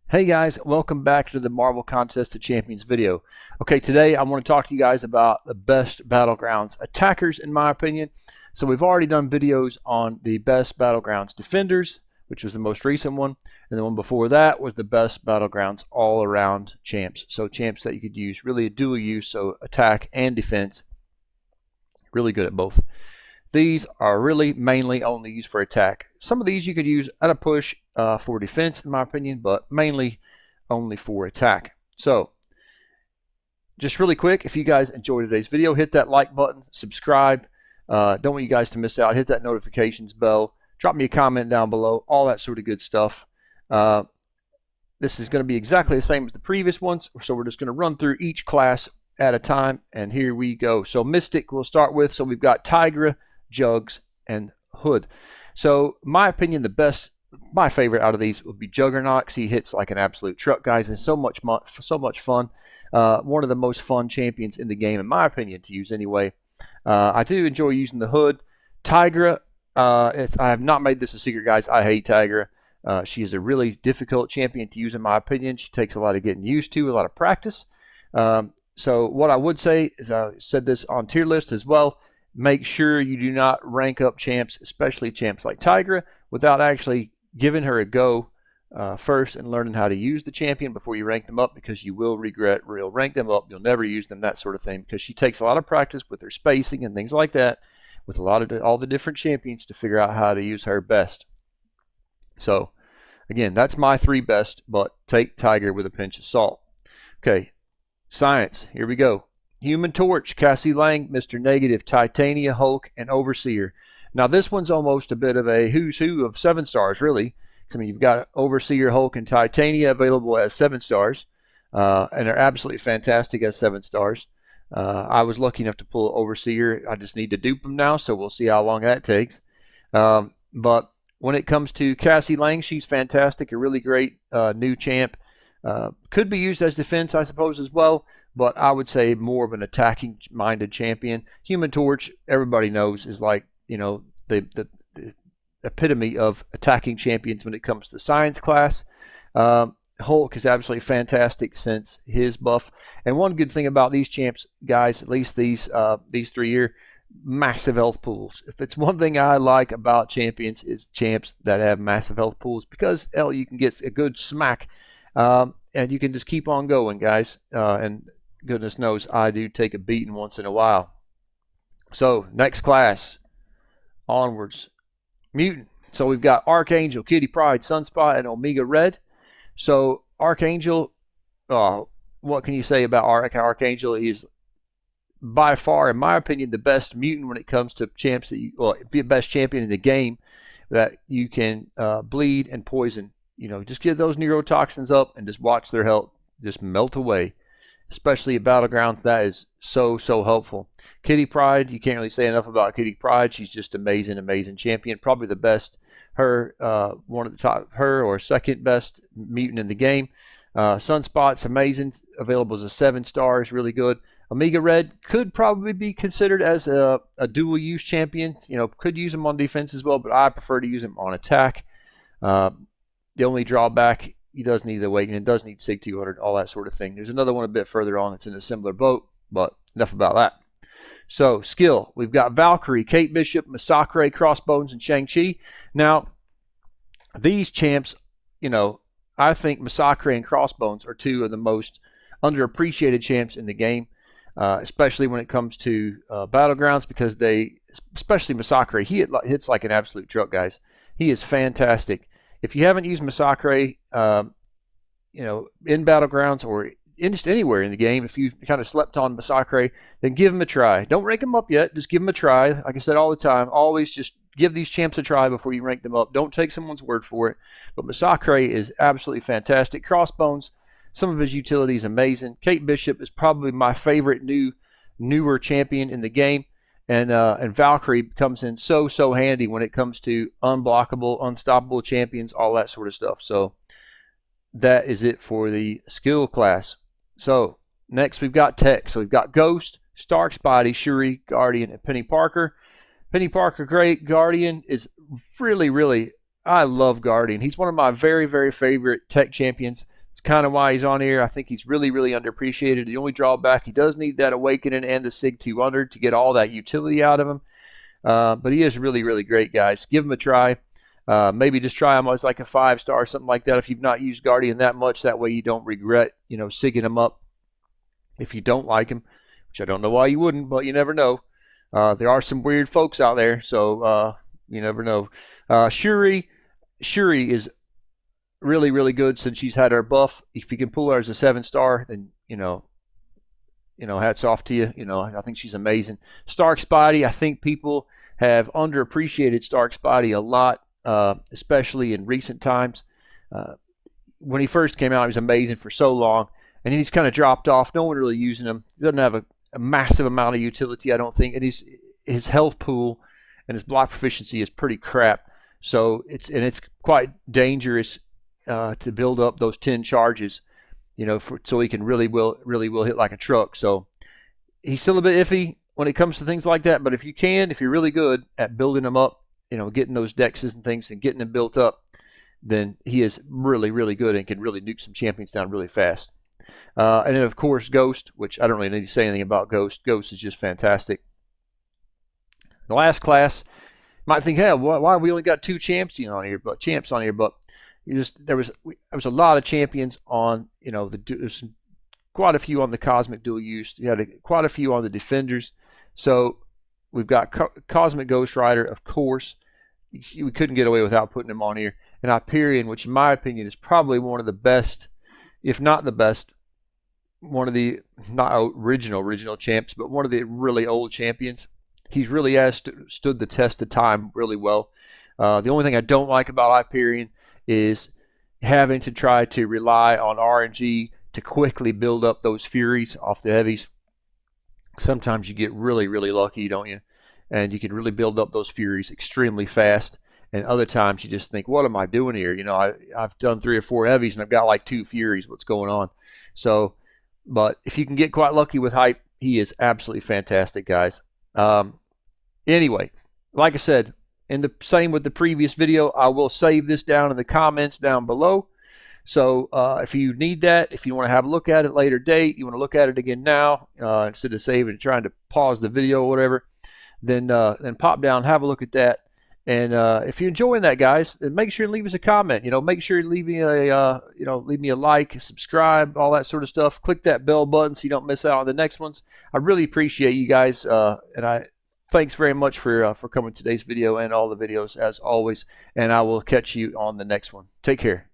Hey guys, welcome back to the Marvel Contest of Champions video. Okay, today I want to talk to you guys about the best Battlegrounds attackers in my opinion. So we've already done videos on the best Battlegrounds defenders, which was the most recent one, and the one before that was the best Battlegrounds all-around champs. So champs that you could use, really a dual use, so attack and defense, really good at both. These are really mainly only used for attack. Some of these you could use at a push for defense, in my opinion, but mainly only for attack. So, just really quick, if you guys enjoyed today's video, hit that like button, subscribe. Don't want you guys to miss out. Hit that notifications bell. Drop me a comment down below. All that sort of good stuff. This is going to be exactly the same as the previous ones, so we're just going to run through each class at a time, and here we go. So Mystic we'll start with. So we've got Tigra, Jugs, and Hood. So my opinion, my favorite out of these would be Juggernaut. He hits like an absolute truck, guys, and so much fun. One of the most fun champions in the game, in my opinion, to use anyway. I do enjoy using the Hood. Tigra, I have not made this a secret, guys. I hate Tigra. She is a really difficult champion to use, in my opinion. She takes a lot of getting used to, a lot of practice. So what I would say is, I said this on tier list as well, make sure you do not rank up champs, especially champs like Tigra, without actually giving her a go first and learning how to use the champion before you rank them up, because you will regret. You'll rank them up, you'll never use them, that sort of thing, because she takes a lot of practice with her spacing and things like that, with all the different champions to figure out how to use her best. So again, that's my three best, but take Tiger with a pinch of salt. Okay, science, here we go. Human Torch, Cassie Lang, Mr. Negative, Titania, Hulk, and Overseer. Now this one's almost a bit of a who's who of 7 stars, really. I mean, you've got Overseer, Hulk, and Titania available as 7 stars, and they're absolutely fantastic as 7 stars. I was lucky enough to pull Overseer. I just need to dupe them now, so we'll see how long that takes. But when it comes to Cassie Lang, she's fantastic, a really great new champ. Could be used as defense, I suppose, as well, but I would say more of an attacking-minded champion. Human Torch, everybody knows, is like, you know, the epitome of attacking champions when it comes to the science class. Hulk is absolutely fantastic since his buff. And one good thing about these champs, guys, at least these 3 here, massive health pools. If it's one thing I like about champions, is champs that have massive health pools, because you can get a good smack, and you can just keep on going, guys. And goodness knows I do take a beating once in a while. So next class, onwards. Mutant. So we've got Archangel, Kitty Pryde, Sunspot, and Omega Red. So Archangel, what can you say about Archangel? He's by far, in my opinion, the best mutant when it comes to champs be the best champion in the game that you can bleed and poison. You know, just get those neurotoxins up and just watch their health just melt away. Especially at Battlegrounds, that is so helpful. Kitty Pryde, you can't really say enough about Kitty Pryde. She's just amazing champion. Probably the best, one of the top, her or second best mutant in the game. Sunspot's amazing, available as a 7 stars, really good. Omega Red could probably be considered as a dual use champion. You know, could use him on defense as well, but I prefer to use him on attack. The only drawback, he does need the awakening, does need SIG 200, all that sort of thing. There's another one a bit further on that's in a similar boat, but enough about that. So, skill. We've got Valkyrie, Kate Bishop, Masacre, Crossbones, and Shang-Chi. Now, these champs, you know, I think Masacre and Crossbones are 2 of the most underappreciated champs in the game, especially when it comes to Battlegrounds, because especially Masacre, he hits like an absolute truck, guys. He is fantastic. If you haven't used Masacre, you know, in Battlegrounds or just anywhere in the game, if you kind of slept on Masacre, then give him a try. Don't rank him up yet. Just give him a try. Like I said all the time, always just give these champs a try before you rank them up. Don't take someone's word for it. But Masacre is absolutely fantastic. Crossbones, some of his utility is amazing. Kate Bishop is probably my favorite newer champion in the game. And Valkyrie comes in so handy when it comes to unblockable, unstoppable champions, all that sort of stuff. So that is it for the skill class. So next we've got tech. So we've got Ghost, Stark, Spidey, Shuri, Guardian, and Penny Parker. Penny Parker, great. Guardian is really, I love Guardian. He's one of my very favorite tech champions. It's kind of why he's on here. I think he's really, really underappreciated. The only drawback, he does need that Awakening and the SIG 200 to get all that utility out of him. But he is really, really great, guys. Give him a try. Maybe just try him as like a 5-star, something like that, if you've not used Guardian that much. That way you don't regret, SIGging him up if you don't like him, which I don't know why you wouldn't, but you never know. There are some weird folks out there, so you never know. Shuri is really, really good since she's had her buff. If you can pull her as a 7-star, then hats off to you. I think she's amazing. Stark Spidey, I think people have underappreciated Stark Spidey a lot, especially in recent times. When he first came out, he was amazing for so long, and he's kind of dropped off. No one really using him. He doesn't have a massive amount of utility, I don't think, and his health pool and his block proficiency is pretty crap. So it's quite dangerous to build up those 10 charges, so he can really will hit like a truck. So he's still a bit iffy when it comes to things like that. But if you're really good at building them up, getting those dexes and things and getting them built up, then he is really, really good and can really nuke some champions down really fast. And then, of course, Ghost, which I don't really need to say anything about Ghost. Ghost is just fantastic. The last class, you might think, hey, why we only got 2 champs on here? But there was a lot of champions on, there's quite a few on the Cosmic dual use. You had quite a few on the Defenders. So we've got Cosmic Ghost Rider, of course. We couldn't get away without putting him on here. And Hyperion, which in my opinion is probably one of the best, if not the best, one of the not original champs, but one of the really old champions. He's really has stood the test of time really well. The only thing I don't like about Hyperion is having to try to rely on RNG to quickly build up those Furies off the heavies. Sometimes you get really, really lucky, don't you? And you can really build up those Furies extremely fast. And other times you just think, what am I doing here? I've done 3 or 4 heavies and I've got like 2 Furies. What's going on? So, but if you can get quite lucky with Hype, he is absolutely fantastic, guys. Anyway, like I said, and the same with the previous video, I will save this down in the comments down below. So if you need that, if you want to have a look at it later date, you want to look at it again now instead of saving and trying to pause the video or whatever, then pop down, have a look at that. And if you're enjoying that, guys, then make sure and leave us a comment. Make sure you leave me a like, subscribe, all that sort of stuff. Click that bell button so you don't miss out on the next ones. I really appreciate you guys, and thanks very much for coming to today's video and all the videos as always. And I will catch you on the next one. Take care.